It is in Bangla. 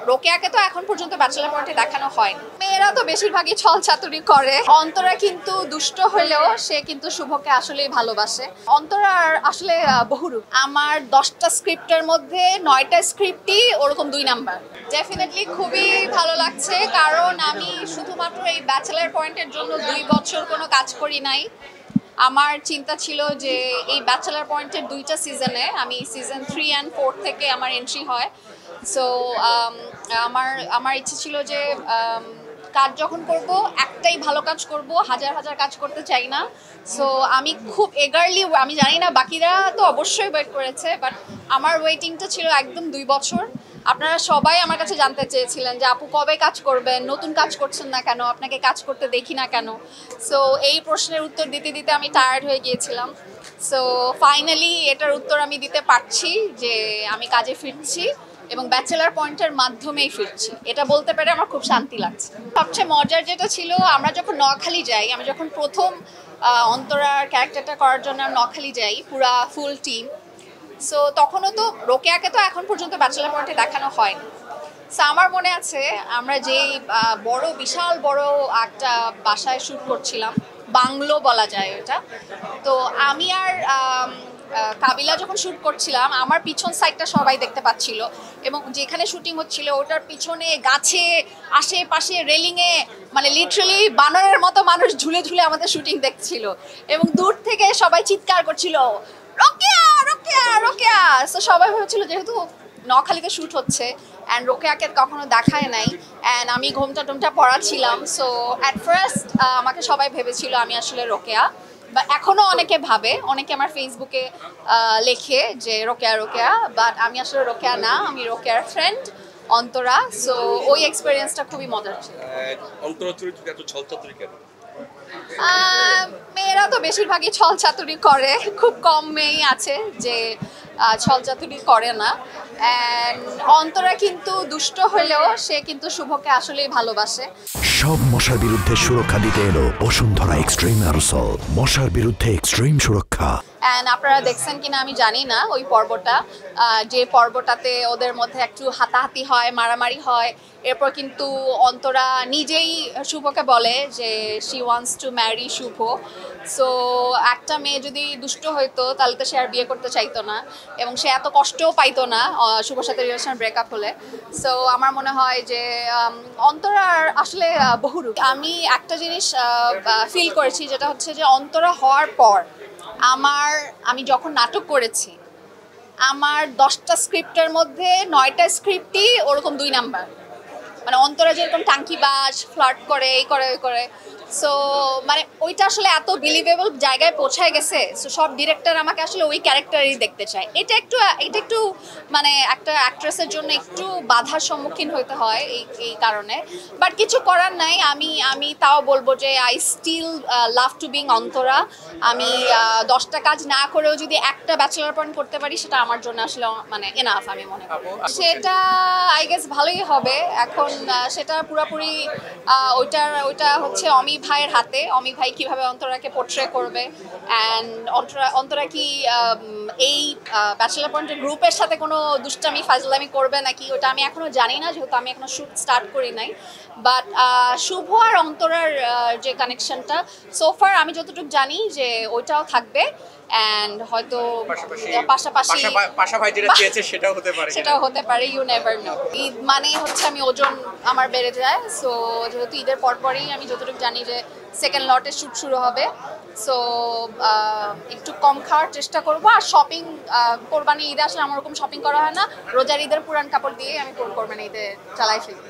রোকেয়াকে তো এখন পর্যন্ত ব্যাচেলর পয়েন্টে দেখানো হয়নি। মেয়েরা তো বেশিরভাগই ছলচাতুরি করে। অন্তরা কিন্তু দুষ্ট হলেও সে কিন্তু শুভকে আসলেই ভালোবাসে। অন্তরার আসলে বহুরূপ। আমার 10টা স্ক্রিপ্টের মধ্যে 9টা স্ক্রিপ্টই ওরকম 2 নাম্বার। ডেফিনেটলি খুবই ভালো লাগছে, কারণ আমি শুধুমাত্র এই ব্যাচেলর পয়েন্টের জন্য 2 বছর কোনো কাজ করি নাই। আমার চিন্তা ছিল যে এই ব্যাচেলর পয়েন্টের 2টা সিজনে, আমি সিজন 3 অ্যান্ড 4 থেকে আমার এন্ট্রি হয়। সো আমার ইচ্ছে ছিল যে কাজ যখন করব একটাই ভালো কাজ করব, হাজার হাজার কাজ করতে চাই না। সো আমি খুব এগারলি, আমি জানি না বাকিরা তো অবশ্যই ওয়েট করেছে, বাট আমার ওয়েটিংটা ছিল একদম 2 বছর। আপনারা সবাই আমার কাছে জানতে চেয়েছিলেন যে আপু কবে কাজ করবেন, নতুন কাজ করছেন না কেন, আপনাকে কাজ করতে দেখি না কেন। সো এই প্রশ্নের উত্তর দিতে দিতে আমি টায়ার্ড হয়ে গিয়েছিলাম। সো ফাইনালি এটার উত্তর আমি দিতে পারছি যে আমি কাজে ফিরছি এবং ব্যাচেলর পয়েন্টের মাধ্যমেই ফিরছি। এটা বলতে পেরে আমার খুব শান্তি লাগছে। সবচেয়ে মজার যেটা ছিল, আমরা যখন নোয়াখালী যাই, আমি যখন প্রথম অন্তরার ক্যারেক্টারটা করার জন্য নোয়াখালী যাই পুরা ফুল টিম। সো তখনও তো রোকেয়াকে তো এখন পর্যন্ত ব্যাচেলর পয়েন্টে দেখানো হয়নি। সো আমার মনে আছে আমরা যেই বড় বিশাল বড় একটা বাসায় শ্যুট করছিলাম, বাংলো বলা যায় ওটা। তো আমি আর কাবিলা যখন শ্যুট করছিলাম, আমার পিছন সাইডটা সবাই দেখতে পাচ্ছিল, এবং যেখানে শুটিং হচ্ছিল ওটার পিছনে গাছে আশেপাশে রেলিংয়ে মানে লিটারালি বানরের মতো মানুষ ঝুলে ঝুলে আমাদের শুটিং দেখছিল, এবং দূর থেকে সবাই চিৎকার করছিল রোকেয়া রোকেয়া রোকেয়া। সো সবাই ভেবেছিল যেহেতু নোয়াখালীতে শ্যুট হচ্ছে অ্যান্ড রোকেয়াকে কখনো দেখায় নাই, অ্যান্ড আমি ঘোমটা টোমটা পরা ছিলাম। সো অ্যাট ফার্স্ট আমাকে সবাই ভেবেছিল আমি আসলে রোকেয়া, বা এখনও অনেকে ভাবে, অনেকে আমার ফেসবুকে লেখে যে রোকেয়া রোকেয়া, বাট আমি আসলে রোকেয়া না, আমি রোকেয়ার ফ্রেন্ড অন্তরা। সো ওই এক্সপিরিয়েন্সটা খুবই মজার ছিল। অন্তরা চরিত্রটা এত ছলচাতুরি কেন? মেয়েরা তো বেশিরভাগই ছলচাতুরি করে, খুব কম মেয়েই আছে যে ছলচাতুরি করে না। অ্যান্ড অন্তরা কিন্তু দুষ্ট হলেও সে কিন্তু শুভকে আসলেই ভালোবাসে। সব মশার বিরুদ্ধে সুরক্ষা দিতে এলো বসুন্ধরা এক্সট্রিম অ্যারোসল, মশার বিরুদ্ধে এক্সট্রিম সুরক্ষা। অ্যান্ড আপনারা দেখছেন কিনা আমি জানি না ওই পর্বটা, যে পর্বটাতে ওদের মধ্যে একটু হাতাহাতি হয়, মারামারি হয়, এরপর কিন্তু অন্তরা নিজেই শুভকে বলে যে she wants to marry Shubho. So একটা মেয়ে যদি দুষ্ট হইতো তাহলে তো সে আর বিয়ে করতে চাইতো না, এবং সে এত কষ্টও পাইতো না শুভর সাথে রিলেশন ব্রেকআপ হলে। সো আমার মনে হয় যে অন্তরার আসলে বহুরূপ। আমি একটা জিনিস ফিল করেছি, যেটা হচ্ছে যে অন্তরা হওয়ার পর আমি যখন নাটক করেছি, আমার 10টা স্ক্রিপ্টের মধ্যে 9টা স্ক্রিপ্টই ওরকম 2 নাম্বার। মানে অন্তরা যেরকম টাঙ্কিবাজ, ফ্লার্ট করে, এই করে ওই করে। সো মানে ওইটা আসলে এত বিলিভেবল জায়গায় পৌঁছায় গেছে। সো সব ডিরেক্টর আমাকে আসলে ওই ক্যারেক্টারই দেখতে চায়। এটা একটু মানে একটা অ্যাক্ট্রেসের জন্য একটু বাধার সম্মুখীন হতে হয় এই কারণে, বাট কিছু করার নাই। আমি তাও বলবো যে I still love to being Antara. আমি 10টা কাজ না করেও যদি একটা ব্যাচেলর পয়েন্ট করতে পারি, সেটা আমার জন্য আসলে মানে এনাফ আমি মনে করি। সেটা আই গেস ভালোই হবে। এখন সেটা পুরোপুরি ওইটা হচ্ছে অমি ভাইয়ের হাতে। অমি ভাই কিভাবে অন্তরাকে পোর্ট্রে করবে, অ্যান্ড অন্তরা কি এই ব্যাচেলর পয়েন্টের গ্রুপের সাথে কোনো দুষ্টামি ফাজলামি করবে নাকি, ওটা আমি এখনো জানি না, যেহেতু আমি এখনো শুট স্টার্ট করি নাই। বাট শুভ আর অন্তরার যে কানেকশনটা সোফার আমি যতটুকু জানি যে ওইটাও থাকবে, অ্যান্ড হয়তো পাশাপাশি সেটাও হতে পারে। You never know. ঈদ মানেই হচ্ছে আমি ওজন আমার বেড়ে যায়। সো যেহেতু ঈদের পরপরই আমি যতটুকু জানি যে সেকেন্ড লটের শ্যুট শুরু হবে, সো একটু কম খাওয়ার চেষ্টা করবো। আর শপিং কোরবানি ঈদে আসলে আমার ওরকম শপিং করা হয় না, রোজার ঈদের পুরান কাপড় দিয়ে আমি কোরবানি ঈদে চালাই ফেলি।